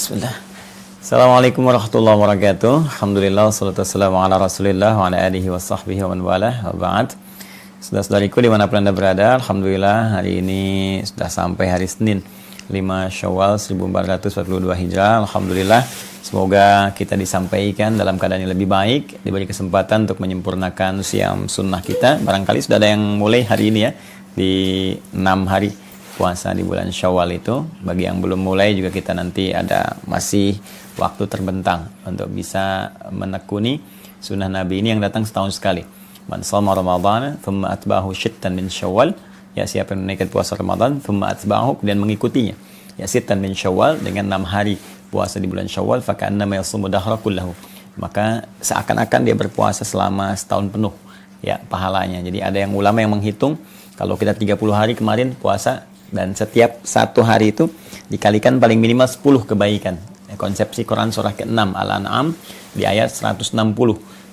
Bismillah. Assalamualaikum warahmatullahi wabarakatuh. Alhamdulillah, wassalatu wassalamu ala rasulillah wa ala alihi wa sahbihi wa man walah wa ba'd. Saudara-saudariku dimanapun Anda berada, Alhamdulillah hari ini sudah sampai hari Senin 5 Syawal 1442 Hijrah. Alhamdulillah, semoga kita disampaikan dalam keadaan yang lebih baik, diberi kesempatan untuk menyempurnakan siam sunnah kita. Barangkali sudah ada yang mulai hari ini ya, di 6 hari puasa di bulan Syawal itu. Bagi yang belum mulai juga kita nanti ada masih waktu terbentang untuk bisa menekuni sunnah Nabi ini yang datang setahun sekali. Man shoma Ramadan thumma atba'ahu sittan min Syawal, ya siapa yang menaikkan puasa Ramadan thumma atba'ahu dan mengikutinya ya sittan min Syawal dengan 6 hari puasa di bulan Syawal, fa ka'annama yasumu dahra kullahu, maka seakan-akan dia berpuasa selama setahun penuh ya pahalanya. Jadi ada yang ulama yang menghitung kalau kita 30 hari kemarin puasa dan setiap satu hari itu dikalikan paling minimal 10 kebaikan. Konsepsi Quran surah ke-6 Al-An'am di ayat 160.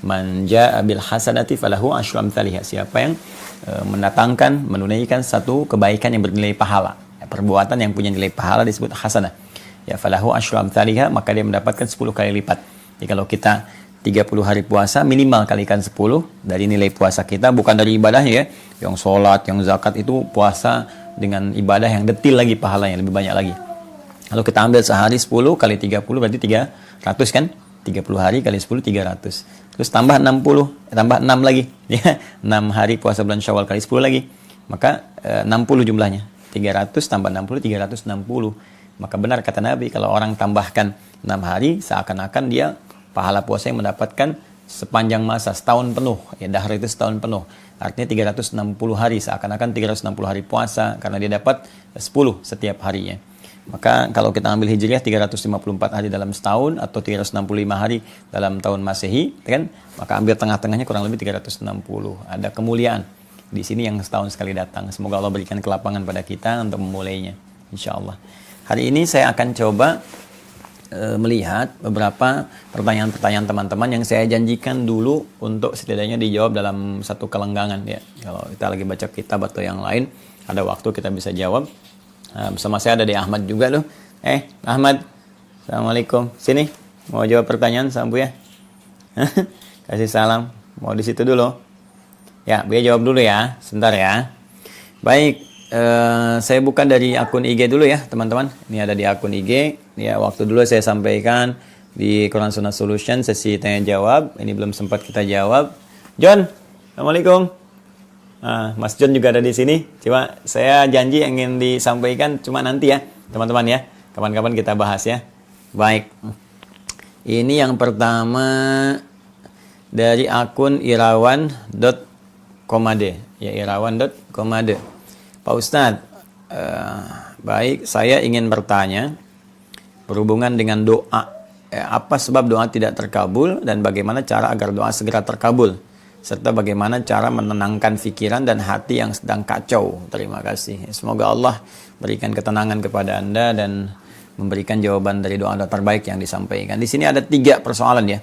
Man jaa'a bil hasanati falahu asyru amsalihha. Siapa yang mendatangkan, menunaikan satu kebaikan yang bernilai pahala. Perbuatan yang punya nilai pahala disebut hasanah. Ya falahu asyru amsalihha, maka dia mendapatkan 10 kali lipat. Jadi kalau kita 30 hari puasa minimal kalikan 10 dari nilai puasa kita, bukan dari ibadahnya ya. Yang sholat, yang zakat itu puasa dengan ibadah yang detil lagi pahalanya lebih banyak lagi. Kalau kita ambil sehari 10 kali 30 berarti 300 kan? 30 hari kali 10 300. Terus tambah 60, tambah 6 lagi ya. 6 hari puasa bulan Syawal kali 10 lagi. Maka 60 jumlahnya. 300 tambah 60 360. Maka benar kata Nabi, kalau orang tambahkan 6 hari seakan-akan dia pahala puasa yang mendapatkan sepanjang masa setahun penuh. Ya dahr itu setahun penuh. Artinya 360 hari, seakan-akan 360 hari puasa karena dia dapat 10 setiap harinya. Maka kalau kita ambil hijriah 354 hari dalam setahun atau 365 hari dalam tahun Masehi, kan? Maka ambil tengah-tengahnya kurang lebih 360. Ada kemuliaan di sini yang setahun sekali datang. Semoga Allah berikan kelapangan pada kita untuk memulainya, insyaallah. Hari ini saya akan coba melihat beberapa pertanyaan-pertanyaan teman-teman yang saya janjikan dulu untuk setidaknya dijawab dalam satu kelenggangan ya. Kalau kita lagi baca kitab atau yang lain, ada waktu kita bisa jawab. Bersama saya ada di Ahmad juga loh. Ahmad, assalamualaikum. Sini, mau jawab pertanyaan sama Bu ya? Kasih salam. Mau di situ dulu. Ya, Bu ya jawab dulu ya. Sebentar ya. Baik. Saya buka dari akun IG dulu ya teman-teman. Ini ada di akun IG. Ya, waktu dulu saya sampaikan di Quran Sunnah Solution sesi tanya jawab. Ini belum sempat kita jawab. John, assalamualaikum. Mas John juga ada di sini. Coba saya janji ingin disampaikan cuma nanti ya teman-teman ya. Kapan-kapan kita bahas ya. Baik. Ini yang pertama dari akun irawan.komade. Ya, irawan.komade. Pak Ustadz, baik, saya ingin bertanya berhubungan dengan doa. Apa sebab doa tidak terkabul dan bagaimana cara agar doa segera terkabul? Serta bagaimana cara menenangkan pikiran dan hati yang sedang kacau? Terima kasih. Semoga Allah berikan ketenangan kepada Anda dan memberikan jawaban dari doa-doa terbaik yang disampaikan. Di sini ada 3 persoalan ya.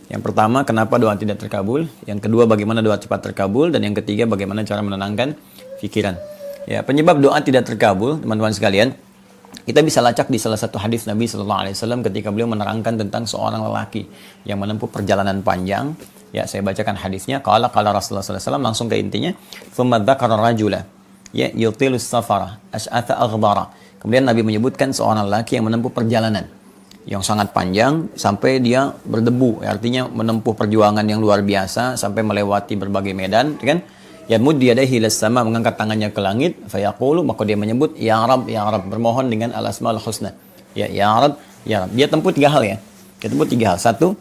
Yang pertama, kenapa doa tidak terkabul? Yang kedua, bagaimana doa cepat terkabul? Dan yang ketiga, bagaimana cara menenangkan pikiran? Ya, penyebab doa tidak terkabul, teman-teman sekalian, kita bisa lacak di salah satu hadis Nabi Sallallahu Alaihi Wasallam ketika beliau menerangkan tentang seorang lelaki yang menempuh perjalanan panjang. Ya, saya bacakan hadisnya. Qala Rasulullah Sallallahu Alaihi Wasallam, langsung ke intinya. Tsumma dzakara rajula, ya yutilus safara, ash'atha aghdara. Kemudian Nabi menyebutkan seorang lelaki yang menempuh perjalanan yang sangat panjang sampai dia berdebu, artinya menempuh perjuangan yang luar biasa sampai melewati berbagai medan, kan? Yamuddu yadayhi ila sama, mengangkat tangannya ke langit, fayaqulu, maka dia menyebut ya Rab, bermohon dengan al-asmaul husna. Ya Rab, ya Rab. Dia tempuh 3 hal ya. Dia tempuh 3 hal. Satu,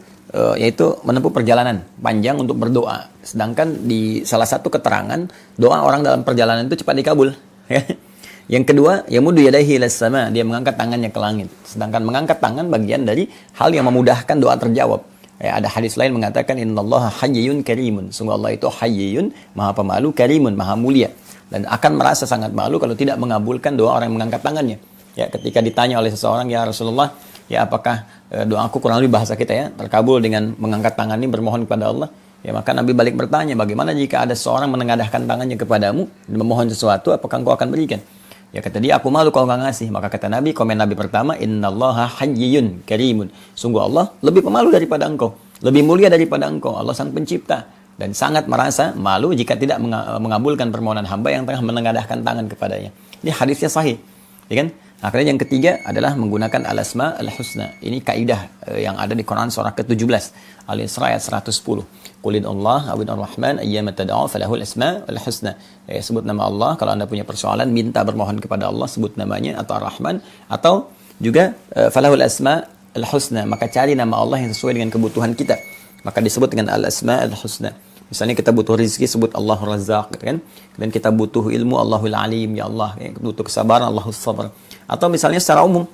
yaitu menempuh perjalanan panjang untuk berdoa. Sedangkan di salah satu keterangan, doa orang dalam perjalanan itu cepat dikabul. Yang kedua, yamuddu yadayhi ila sama, dia mengangkat tangannya ke langit. Sedangkan mengangkat tangan bagian dari hal yang memudahkan doa terjawab. Ya, ada hadis lain mengatakan innallaha hayyun karimun. Sungguh Allah itu hayyun, maha pemalu, karimun, maha mulia. Dan akan merasa sangat malu kalau tidak mengabulkan doa orang yang mengangkat tangannya. Ya, ketika ditanya oleh seseorang, ya Rasulullah, ya apakah doaku, kurang lebih bahasa kita ya, terkabul dengan mengangkat tangan ini bermohon kepada Allah? Ya, maka Nabi balik bertanya, bagaimana jika ada seorang menengadahkan tangannya kepadamu dan memohon sesuatu, apakah engkau akan berikan? Ya kata dia, aku malu kalau nggak ngasih. Maka kata Nabi, komen Nabi pertama, innallaha hayyun karimun. Sungguh Allah lebih pemalu daripada engkau, lebih mulia daripada engkau. Allah sang pencipta dan sangat merasa malu jika tidak mengabulkan permohonan hamba yang tengah menengadahkan tangan kepadanya. Ini hadisnya sahih, ya kan? Akhirnya yang ketiga adalah menggunakan al-asma al-husna. Ini kaidah yang ada di Quran surah ke-17, Al-Isra ayat 110. Qulid Allah awid ar-Rahman ayyama tad'u falahul asma al-husna. Sebut nama Allah kalau Anda punya persoalan, minta bermohon kepada Allah, sebut namanya, atau Ar-Rahman, atau juga falahul asma al-husna, maka cari nama Allah yang sesuai dengan kebutuhan kita. Maka disebut dengan al-asma al-husna. Misalnya kita butuh rezeki, sebut Allahur Razzaq, gitu kan? Dan kita butuh ilmu, Allahul Alim, ya Allah. Ya, butuh kesabaran, Allahus Sabar. Atau misalnya secara umum,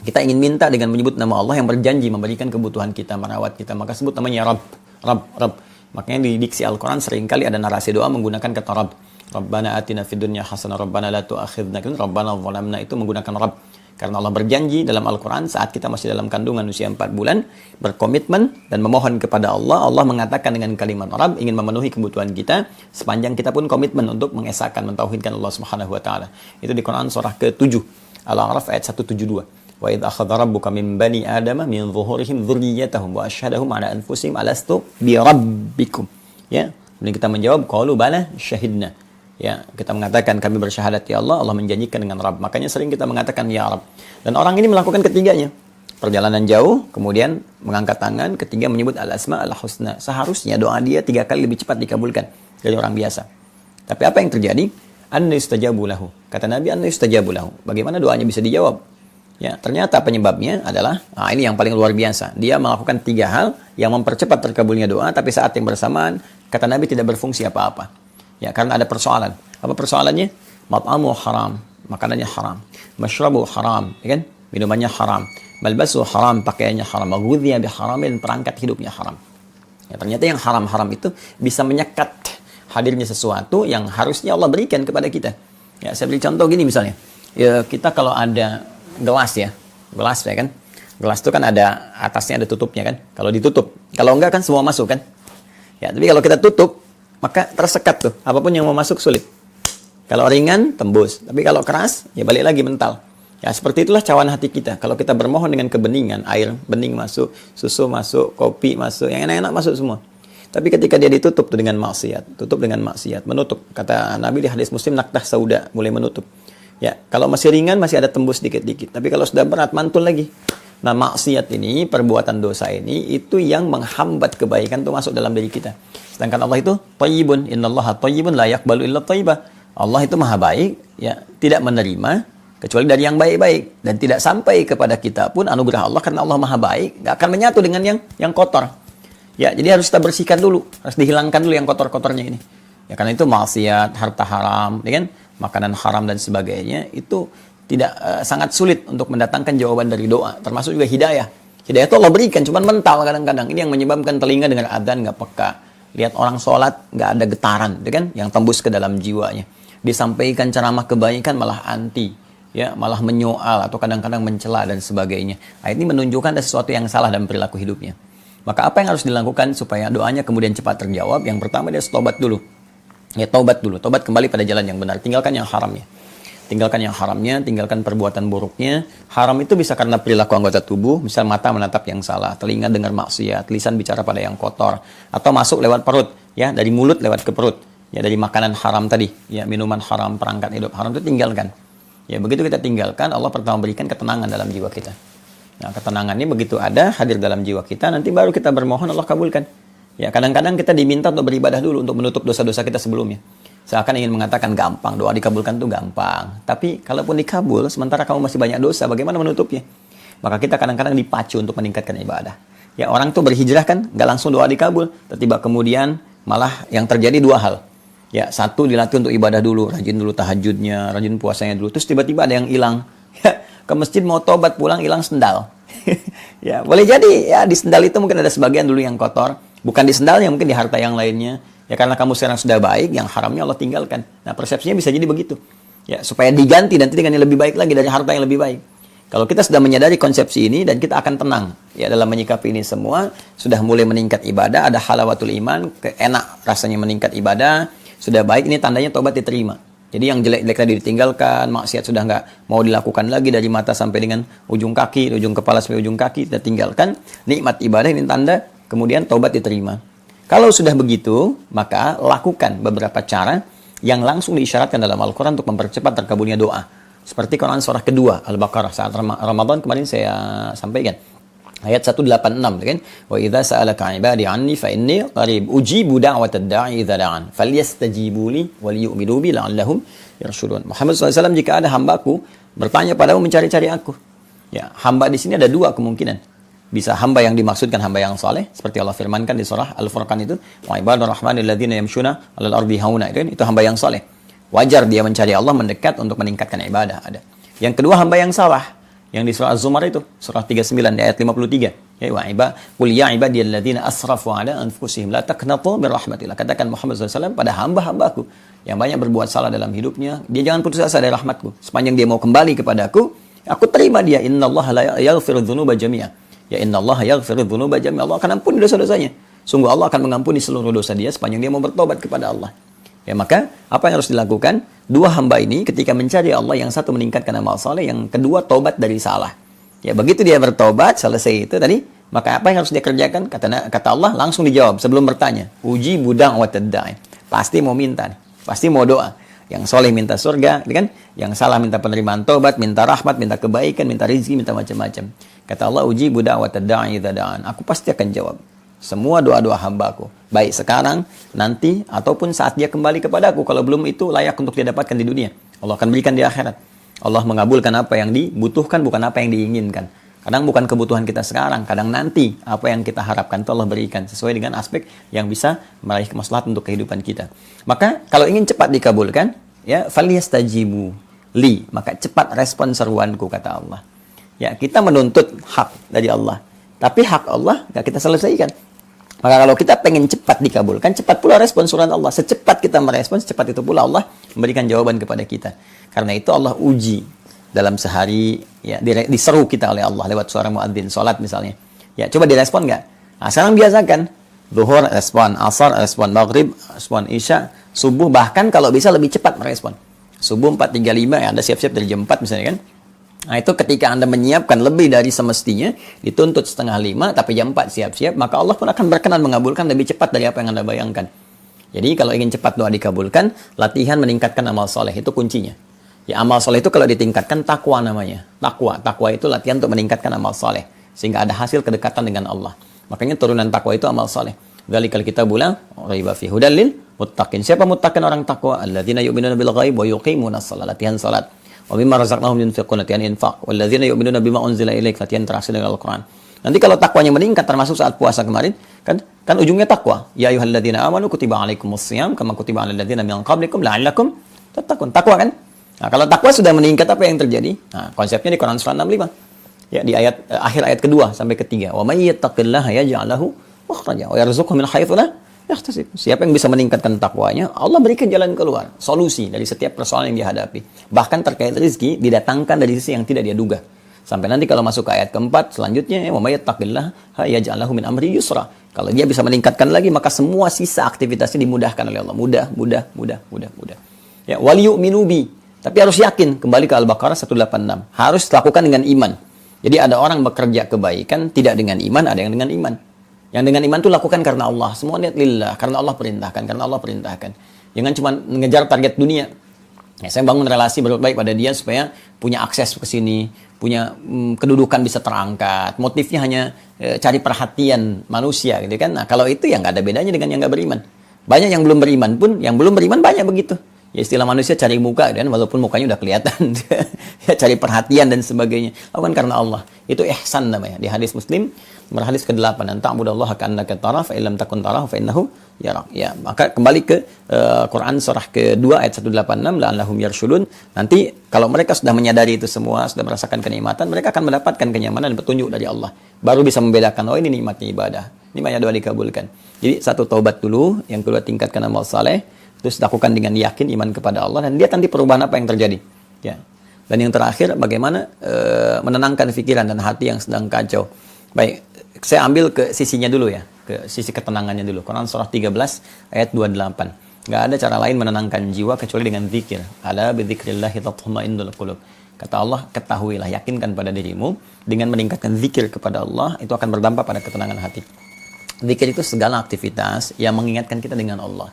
kita ingin minta dengan menyebut nama Allah yang berjanji memberikan kebutuhan kita, merawat kita, maka sebut namanya Rabb, Rabb, Rabb. Makanya di diksi Al-Quran seringkali ada narasi doa menggunakan kata Rabb. Rabbana atina fid dunya hasanah, Rabbana la tu'akhidna, Rabbana zalamna, itu menggunakan Rabb. Karena Allah berjanji dalam Al-Quran saat kita masih dalam kandungan usia 4 bulan, berkomitmen dan memohon kepada Allah, Allah mengatakan dengan kalimat Rabb ingin memenuhi kebutuhan kita, sepanjang kita pun komitmen untuk mengesahkan, mentauhidkan Allah Subhanahu wa taala. Itu di Quran surah ke-7, Al-A'raf ayat 172. Wa idh akhadha rabbuka min bani adama min zuhurihim dzurriyyatahum wa asyhadahum ala anfusihim alastu bi rabbikum. Ya, kemudian kita menjawab qalu bala syahidna. Ya, kita mengatakan kami bersyahadat ya Allah, Allah menjanjikan dengan Rabb. Makanya sering kita mengatakan ya Rabb. Dan orang ini melakukan ketiganya. Perjalanan jauh, kemudian mengangkat tangan, ketiga menyebut al-asma al-husna. Seharusnya doa dia 3 kali lebih cepat dikabulkan dari orang biasa. Tapi apa yang terjadi? Anna yustajabu lahu. Kata Nabi, anna yustajabu lahu. Bagaimana doanya bisa dijawab? Ya, ternyata penyebabnya adalah, ini yang paling luar biasa. Dia melakukan 3 hal yang mempercepat terkabulnya doa, tapi saat yang bersamaan, kata Nabi tidak berfungsi apa-apa. Ya, karena ada persoalan. Apa persoalannya? Mat'amu haram, makanannya haram. Mashrabu haram, ya kan? Minumannya haram. Malbasu haram, pakaiannya haram. Maghudhiya biharamin, perangkat hidupnya haram. Ya, ternyata yang haram-haram itu bisa menyekat hadirnya sesuatu yang harusnya Allah berikan kepada kita. Ya, saya beri contoh gini misalnya. Ya, kita kalau ada gelas ya. Gelas ya kan? Gelas itu kan ada atasnya, ada tutupnya kan? Kalau ditutup. Kalau enggak kan semua masuk kan? Ya, tapi kalau kita tutup, maka tersekat tuh, apapun yang mau masuk sulit. Kalau ringan, tembus. Tapi kalau keras, ya balik lagi mental. Ya seperti itulah cawan hati kita. Kalau kita bermohon dengan kebeningan, air bening masuk, susu masuk, kopi masuk, yang enak-enak masuk semua. Tapi ketika dia ditutup tuh dengan maksiat, tutup dengan maksiat, menutup. Kata Nabi di hadis Muslim, naktah sauda, mulai menutup. Ya, kalau masih ringan, masih ada tembus dikit-dikit. Tapi kalau sudah berat, mantul lagi. Nah, maksiat ini, perbuatan dosa ini, itu yang menghambat kebaikan itu masuk dalam diri kita. Sedangkan Allah itu thayyibun, innallaha thayyibun la yaqbalu illa thayyibah. Allah itu maha baik, ya, tidak menerima kecuali dari yang baik-baik, dan tidak sampai kepada kita pun anugerah Allah karena Allah maha baik, nggak akan menyatu dengan yang kotor. Ya, jadi harus kita bersihkan dulu, harus dihilangkan dulu yang kotor-kotornya ini. Ya, karena itu maksiat, harta haram, ya kan? Makanan haram dan sebagainya itu tidak sangat sulit untuk mendatangkan jawaban dari doa, termasuk juga hidayah. Hidayah itu Allah berikan, cuman mental kadang-kadang. Ini yang menyebabkan telinga dengar adzan nggak peka. Lihat orang sholat, nggak ada getaran, kan? Yang tembus ke dalam jiwanya. Disampaikan ceramah kebaikan malah anti, ya, malah menyoal atau kadang-kadang mencela dan sebagainya. Nah, ini menunjukkan ada sesuatu yang salah dalam perilaku hidupnya. Maka apa yang harus dilakukan supaya doanya kemudian cepat terjawab? Yang pertama dia tobat dulu. Ya, tobat dulu. Tobat kembali pada jalan yang benar. Tinggalkan yang haramnya. Tinggalkan yang haramnya, tinggalkan perbuatan buruknya. Haram itu bisa karena perilaku anggota tubuh, misal mata menatap yang salah, telinga dengar maksiat, lisan bicara pada yang kotor, atau masuk lewat perut, ya, dari mulut lewat ke perut, ya, dari makanan haram tadi, ya, minuman haram, perangkat hidup haram itu tinggalkan. Ya, begitu kita tinggalkan, Allah pertama berikan ketenangan dalam jiwa kita. Nah, ketenangan ini begitu ada, hadir dalam jiwa kita, nanti baru kita bermohon, Allah kabulkan. Ya, kadang-kadang kita diminta untuk beribadah dulu, untuk menutup dosa-dosa kita sebelumnya. Seakan ingin mengatakan gampang, doa dikabulkan itu gampang. Tapi kalaupun dikabul, sementara kamu masih banyak dosa, bagaimana menutupnya? Maka kita kadang-kadang dipacu untuk meningkatkan ibadah. Ya, orang tuh berhijrah kan, nggak langsung doa dikabul. Tiba-tiba kemudian malah yang terjadi 2 hal. Ya, satu dilatih untuk ibadah dulu, rajin dulu tahajudnya, rajin puasanya dulu. Terus tiba-tiba ada yang hilang. Ya, ke masjid mau tobat pulang hilang sendal. Ya, boleh jadi ya di sendal itu mungkin ada sebagian dulu yang kotor. Bukan di sendalnya, mungkin di harta yang lainnya. Ya, karena kamu sekarang sudah baik, yang haramnya Allah tinggalkan. Nah, persepsinya bisa jadi begitu. Ya, supaya diganti nanti dengan yang lebih baik lagi, dari harta yang lebih baik. Kalau kita sudah menyadari konsepsi ini, dan kita akan tenang ya dalam menyikapi ini semua, sudah mulai meningkat ibadah, ada halawatul iman, enak rasanya meningkat ibadah, sudah baik, ini tandanya tobat diterima. Jadi yang jelek-jelek tadi ditinggalkan, maksiat sudah nggak mau dilakukan lagi dari mata sampai dengan ujung kaki, ujung kepala sampai ujung kaki, kita tinggalkan. Nikmat ibadah ini tanda kemudian taubat diterima. Kalau sudah begitu, maka lakukan beberapa cara yang langsung diisyaratkan dalam Al-Quran untuk mempercepat terkabulnya doa. Seperti Quran surah kedua, Al-Baqarah, saat Ramadan kemarin saya sampaikan. Ayat 186, kan? Wa idza sa'alaka 'ibadi 'anni fa inni qarib ujibu da'watad da'i idza da'an falyastajibu li wal yu'minu bi la'allahum yarshudun. Muhammad SAW, jika ada hambaku bertanya padamu mencari-cari aku. Ya, hamba di sini ada dua kemungkinan. Bisa hamba yang dimaksudkan hamba yang saleh, seperti Allah firmankan di surah Al-Furqan itu, wa ibadur rahmanil ladzina yamshuna 'alal ardi hauna, itu hamba yang saleh. Wajar dia mencari Allah mendekat untuk meningkatkan ibadah, ada. Yang kedua hamba yang salah, yang di surah Az-Zumar itu, surah 39 di ayat 53. Ya, wa qul ya ibadiyalladzina asrafu ala anfusihim la taqnatu min rahmatillah. Katakan Muhammad SAW pada hamba-hambaku yang banyak berbuat salah dalam hidupnya, dia jangan putus asa dari rahmatku. Sepanjang dia mau kembali kepadaku, aku terima dia. Innallaha la yaghfiru dzunuba jami'a. Ya innallaha yaghfiru dzunuba jami'a. Allah akan ampuni dosa-dosanya. Sungguh Allah akan mengampuni seluruh dosa dia sepanjang dia mau bertobat kepada Allah. Ya, maka apa yang harus dilakukan? Dua hamba ini ketika mencari Allah, yang satu meningkatkan amal saleh, yang kedua tobat dari salah. Ya, begitu dia bertobat, selesai itu tadi, maka apa yang harus dia kerjakan? Kata Allah langsung dijawab sebelum bertanya. Uji budang watad da'i. Pasti mau minta, pasti mau doa. Yang soleh minta surga, kan? Yang salah minta penerimaan tobat, minta rahmat, minta kebaikan, minta rezeki, minta macam-macam. Kata Allah, uji budang watad da'i idza da'an. Aku pasti akan jawab semua doa-doa hambaku, baik sekarang, nanti, ataupun saat dia kembali kepadaku. Kalau belum itu layak untuk dia dapatkan di dunia, Allah akan berikan di akhirat. Allah mengabulkan apa yang dibutuhkan, bukan apa yang diinginkan. Kadang bukan kebutuhan kita sekarang, kadang nanti apa yang kita harapkan itu Allah berikan sesuai dengan aspek yang bisa meraih kemaslahatan untuk kehidupan kita. Maka kalau ingin cepat dikabulkan, ya falyastajibu li, maka cepat respon seruanku, kata Allah. Ya, kita menuntut hak dari Allah, tapi hak Allah nggak kita selesaikan. Maka kalau kita pengen cepat dikabulkan, cepat pula respon surat Allah. Secepat kita merespon, secepat itu pula Allah memberikan jawaban kepada kita. Karena itu Allah uji dalam sehari, ya, diseru kita oleh Allah lewat suara muadzin salat misalnya. Ya, coba direspon nggak? Nah, sekarang biasakan. Zuhur respon, asar respon, maghrib respon, isya, subuh bahkan kalau bisa lebih cepat merespon. Subuh 4.35, ya, Anda siap-siap dari jam 4 misalnya kan. Nah, itu ketika Anda menyiapkan lebih dari semestinya, dituntut 4:30, tapi jam 4 siap-siap, maka Allah pun akan berkenan mengabulkan lebih cepat dari apa yang Anda bayangkan. Jadi kalau ingin cepat doa dikabulkan, latihan meningkatkan amal soleh, itu kuncinya. Ya, amal soleh itu kalau ditingkatkan, takwa namanya. Takwa itu latihan untuk meningkatkan amal soleh, sehingga ada hasil kedekatan dengan Allah. Makanya turunan takwa itu amal soleh. Dzalikal kitabul raiba fihi hudal lil muttaqin. Siapa muttaqin? Orang takwa. Alladzina yu'minuna bil ghaib wa yuqimunas shalah, latihan salat. Wa mimma razaqnahum yunfiqun, latihan infak. Walladzina yu'minuna bima unzila ilaik, latihan interaksi dengan Al-Qur'an. Nanti kalau takwanya meningkat, termasuk saat puasa kemarin, kan ujungnya takwa. Ya ayyuhalladzina amanu kutiba alaikumusshiyam kama kutiba alal ladzina min qablikum la'allakum tattaqun. Takwa kan? Nah, kalau takwa sudah meningkat, apa yang terjadi? Nah, konsepnya di Quran surah 65. Ya, di akhir ayat kedua sampai ketiga. Wa may yattaqillaha yaj'al lahu makhraja wa yarzuqhu min haitsu la yahtasib. Siapa yang bisa meningkatkan takwanya, Allah berikan jalan keluar, solusi dari setiap persoalan yang dihadapi. Bahkan terkait rezeki didatangkan dari sisi yang tidak dia duga. Sampai nanti kalau masuk ke ayat keempat selanjutnya, wa may yattaqillaha yaj'al lahu min amri yusra. Kalau dia bisa meningkatkan lagi, maka semua sisa aktivitasnya dimudahkan oleh Allah. Mudah. Ya, wal yu'minu bi. Tapi harus yakin, kembali ke Al-Baqarah 186. Harus lakukan dengan iman. Jadi ada orang bekerja kebaikan tidak dengan iman, ada yang dengan iman. Yang dengan iman itu lakukan karena Allah. Semua niat lillah, karena Allah perintahkan. Jangan cuma mengejar target dunia. Ya, saya bangun relasi berbuat baik pada dia supaya punya akses ke sini, punya kedudukan bisa terangkat. Motifnya hanya cari perhatian manusia, gitu kan? Nah, kalau itu ya nggak ada bedanya dengan yang nggak beriman. Banyak yang belum beriman pun, yang belum beriman banyak begitu. Ya, istilah manusia cari muka, dan walaupun mukanya udah kelihatan, ya, cari perhatian dan sebagainya. Lakukan karena Allah. Itu ihsan namanya. Di hadis Muslim, nomor hadis ke-8, anta'budallaha ka'annaka tarahu fa illam takun tarahu fa innahu yarak. Ya, maka kembali ke Quran surah ke-2 ayat 186, la'allahum yarshudun. Nanti kalau mereka sudah menyadari itu semua, sudah merasakan kenikmatan, mereka akan mendapatkan kenyamanan dan petunjuk dari Allah. Baru bisa membedakan, oh ini nikmatnya ibadah, nikmatnya doa dikabulkan. Jadi satu taubat dulu, yang kedua tingkatkan amal saleh, terus lakukan dengan yakin iman kepada Allah, dan lihat nanti perubahan apa yang terjadi. Ya. Dan yang terakhir, bagaimana menenangkan pikiran dan hati yang sedang kacau. Baik, saya ambil ke sisinya dulu ya, ke sisi ketenangannya dulu. Quran surah 13 ayat 28. Nggak ada cara lain menenangkan jiwa kecuali dengan zikir. Ala bidzikrillahi tatma'innul qulub. Kata Allah, ketahuilah, yakinkan pada dirimu dengan meningkatkan zikir kepada Allah itu akan berdampak pada ketenangan hati. Zikir itu segala aktivitas yang mengingatkan kita dengan Allah.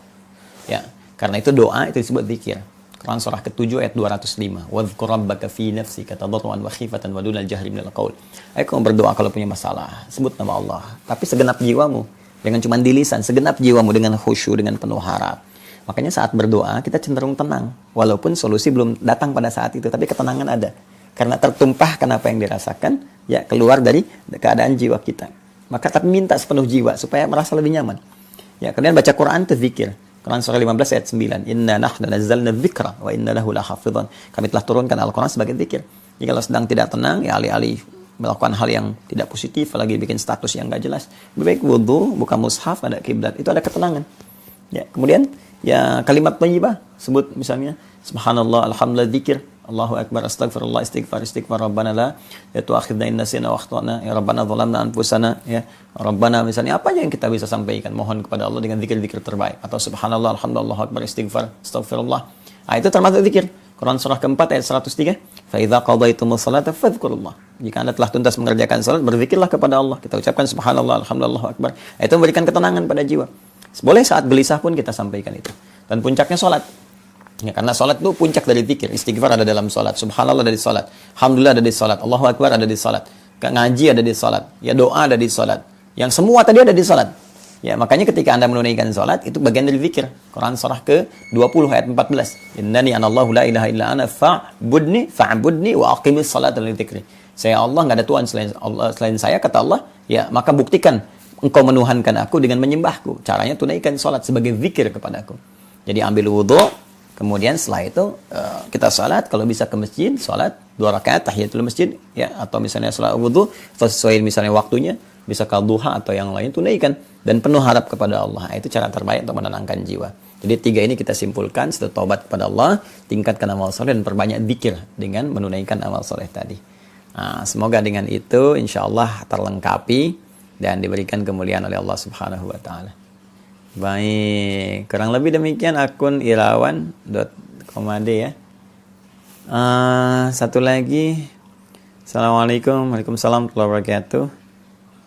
Ya, karena itu doa itu disebut zikir. Quran surah ke-7 ayat 205. Wadhkur rabbaka fi nafsika tadarruan wa khifatan wa dunal jahri minal qaul. Ayo kamu berdoa kalau punya masalah, sebut nama Allah. Tapi segenap jiwamu, jangan cuma di lisan, segenap jiwamu dengan khusyuk, dengan penuh harap. Makanya saat berdoa kita cenderung tenang. Walaupun solusi belum datang pada saat itu, tapi ketenangan ada. Karena tertumpahkan apa yang dirasakan, ya keluar dari keadaan jiwa kita. Maka tapi minta sepenuh jiwa supaya merasa lebih nyaman. Ya, kemudian baca Quran itu zikir. Quran surah 15 ayat 9. Inna nahnu nazzalna dzikra wa inna lahu lahafidhan. Kami telah turunkan Al-Quran sebagai zikir. Jadi kalau sedang tidak tenang, ya alih-alih melakukan hal yang tidak positif, lagi bikin status yang enggak jelas, lebih baik wudu, buka mushaf, ada kiblat, itu ada ketenangan. Ya, kemudian ya kalimat thayyibah, sebut misalnya subhanallah, alhamdulillah, zikir, Allahu akbar, astagfirullah, istighfar, rabbana la tu'akhidna in nasina wa akhtana, ya rabbana zalamna anfusana, ya rabbana, misalnya apa aja yang kita bisa sampaikan, mohon kepada Allah dengan zikir-zikir terbaik, atau subhanallah, alhamdulillah, Allahu akbar, istighfar, astaghfirullah. Nah, itu termasuk zikir. Quran surah keempat ayat 103. Fa idza qadaytumus salata fadhkurullah. Jika Anda telah tuntas mengerjakan salat, berzikirlah kepada Allah. Kita ucapkan subhanallah, alhamdulillah, Allahu akbar. Itu memberikan ketenangan pada jiwa. Boleh saat gelisah pun kita sampaikan itu. Dan puncaknya salat. Ya, karena salat itu puncak dari zikir. Istighfar ada dalam salat, subhanallah ada di salat, alhamdulillah ada di salat, Allahu akbar ada di salat, ngaji ada di salat, ya doa ada di salat. Yang semua tadi ada di salat. Ya, makanya ketika Anda menunaikan salat itu bagian dari zikir. Quran surah ke-20 ayat 14. Innani anallahu la ilaha illa ana fa'budni wa aqimis salata li dzikri. Saya Allah, enggak ada Tuhan selain saya, kata Allah. Ya, maka buktikan engkau menuhankan aku dengan menyembahku. Caranya tunaikan salat sebagai zikir kepadaku. Jadi ambil wudu, kemudian setelah itu kita salat, kalau bisa ke masjid, salat 2 rakaat tahiyatul masjid, ya, atau misalnya salat wudu sesuai misalnya waktunya, bisa duha atau yang lain, tunaikan dan penuh harap kepada Allah. Itu cara terbaik untuk menenangkan jiwa. Jadi 3 ini kita simpulkan, setelah taubat kepada Allah, tingkatkan amal soleh dan perbanyak zikir dengan menunaikan amal soleh tadi. Nah, semoga dengan itu insyaallah terlengkapi dan diberikan kemuliaan oleh Allah Subhanahu wa taala. Baik, kurang lebih demikian akun irawan.komad ya. Satu lagi. Assalamualaikum, waalaikumsalam warahmatullahi wabarakatuh.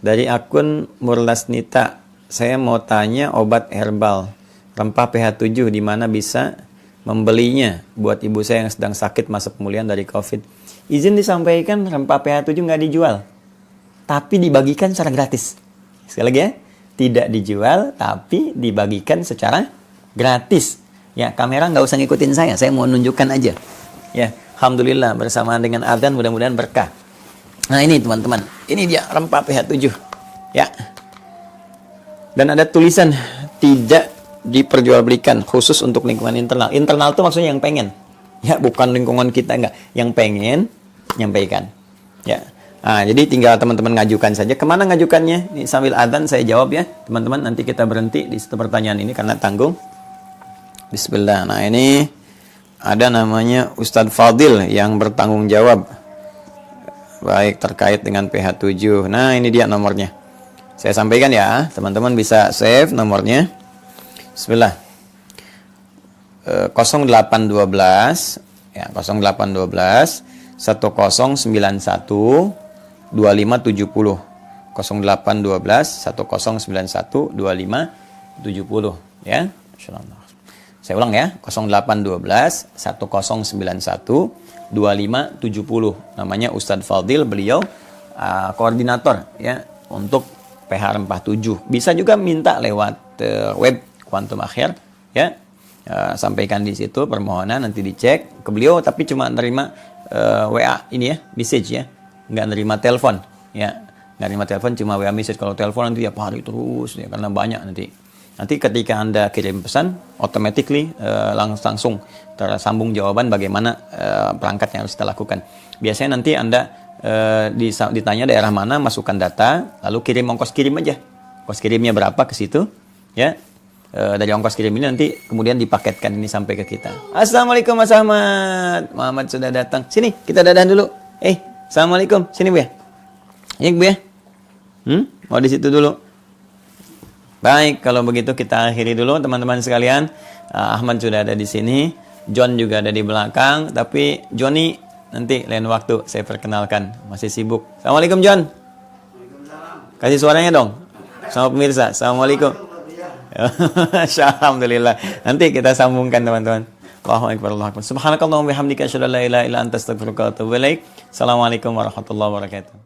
Dari akun Murlasnita, saya mau tanya obat herbal rempah pH7 di mana bisa membelinya buat ibu saya yang sedang sakit masa pemulihan dari COVID. Izin disampaikan, rempah pH7 nggak dijual, tapi dibagikan secara gratis. Sekali lagi ya, tidak dijual, tapi dibagikan secara gratis. Ya, kamera nggak usah ngikutin saya mau nunjukkan aja. Ya, alhamdulillah bersamaan dengan adzan mudah-mudahan berkah. Nah ini teman-teman, ini dia rempah pH7 ya. Dan ada tulisan tidak diperjualbelikan, khusus untuk lingkungan internal. Internal itu maksudnya yang pengen, ya, bukan lingkungan kita, enggak. Yang pengen nyampaikan, ya. Nah, jadi tinggal teman-teman ngajukan saja. Kemana ngajukannya? Ini sambil adzan saya jawab ya, teman-teman. Nanti kita berhenti di situ pertanyaan ini karena tanggung. Bismillah. Nah ini ada namanya Ustadz Fadil yang bertanggung jawab. Baik, terkait dengan pH7. Nah, ini dia nomornya. Saya sampaikan ya, teman-teman bisa save nomornya. Bismillah. 0812 ya, 0812 1091 2570. 0812 1091 2570 ya. Insyaallah. Saya ulang ya, 0812 1091 2570. Namanya Ustadz Fadil, beliau koordinator ya untuk pH rempah 7. Bisa juga minta lewat web Quantum Akhir ya. Sampaikan di situ permohonan, nanti dicek ke beliau, tapi cuma nerima WA ini ya, message ya. Nggak nerima telepon ya. Nggak nerima telepon, cuma WA message. Kalau telepon nanti tiap hari terus ya, karena banyak nanti. Nanti ketika Anda kirim pesan, automatically langsung tersambung jawaban bagaimana perangkat yang harus kita lakukan. Biasanya nanti Anda ditanya daerah mana, masukkan data, lalu kirim ongkos kirim aja. Ongkos kirimnya berapa ke situ, ya. Dari ongkos kirim ini nanti kemudian dipaketkan ini sampai ke kita. Assalamualaikum Mas Ahmad. Muhammad sudah datang. Sini, kita dadahan dulu. Assalamualaikum. Sini Bu ya. Ini Bu ya. Mau di situ dulu. Baik, kalau begitu kita akhiri dulu teman-teman sekalian. Ahmad sudah ada di sini, John juga ada di belakang, tapi Joni nanti lain waktu saya perkenalkan, masih sibuk. Assalamualaikum John. Kasih suaranya dong sama pemirsa. Assalamualaikum. Alhamdulillah. Nanti kita sambungkan teman-teman. Allahu akbar, Allahu akbar. Subhanakallahumma wa bihamdika asyhadu an la ilaha illa anta astaghfiruka wa atubu ilaik. Assalamualaikum warahmatullahi wabarakatuh.